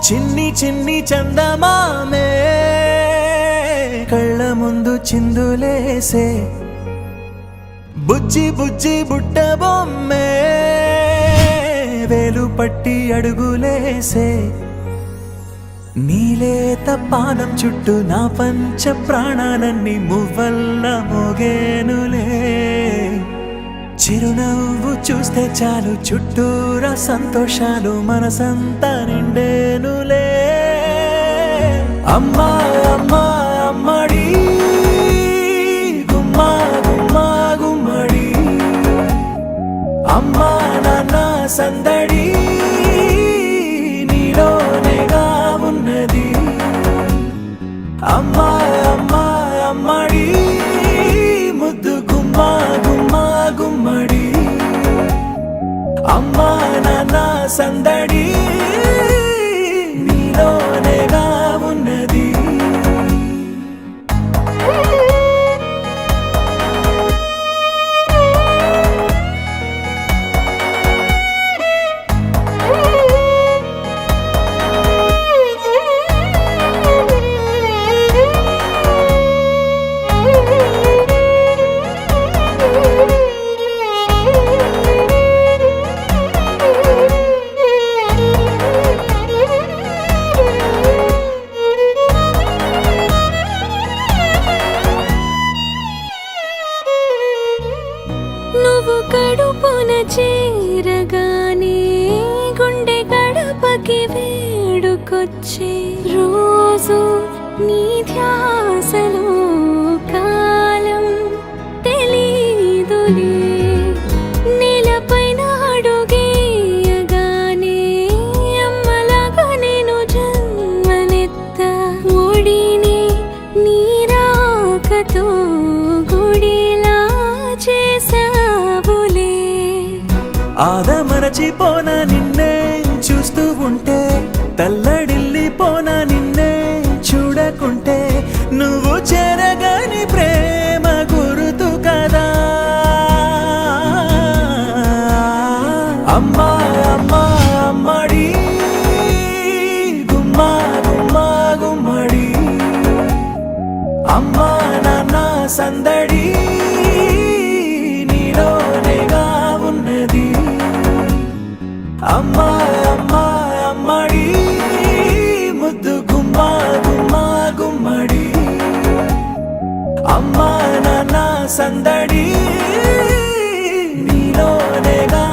చిన్ని చిన్ని చందమామే కళ్ళ ముందు చిందులేసే బుజ్జి బుజ్జి బుట్ట బొమ్మే వేలు పట్టి అడుగులేసే నీలేత పాదం చుట్టూ నా పంచ ప్రాణాలన్నీ మువ్వల్ల మోగేనులే చిరునవ్వు చూస్తే చాలు చుట్టూరా సంతోషాలు మనసంతా నిండేనులే అమ్మా అమ్మా అమ్మడి గుమ్మా గుమ్మా గుమ్మడి అమ్మా నాన్న సందడి నీలోనేగా ఉన్నది అమ్మా అమ్మా అమ్మడి ముద్దు గుమ్మా గుమ్మా గుమ్మడి అమ్మా నాన్న సందడి నీలోనేగా ఉన్నది నువ్వు కడుపున చేరగానే గుండె గడపకి వేడుకొచ్చే రోజు నీ ధ్యాసలో కాలం తెలీదులే నేలపైన అడుగేయగానే అమ్మలాగా నేను జన్మనెత్త ఒడిని నీ రాకతో గుడిలా చేసావులే ఆదమరచిపోన నిన్నే చూస్తూ ఉంటే తల్లడిల్లిపోన నిన్నే చూడకుంటే నువ్వు చెరగని ప్రేమ గురుతు కదా అమ్మా అమ్మా అమ్మడి గుమ్మా గుమ్మా గుమ్మడి అమ్మా నాన్న సందడి నీలోనేగా ఉన్నది అమ్మా అమ్మా అమ్మడి ముద్దు గుమ్మా గుమ్మా గుమ్మడి అమ్మా నాన్న సందడి నీలోనేగా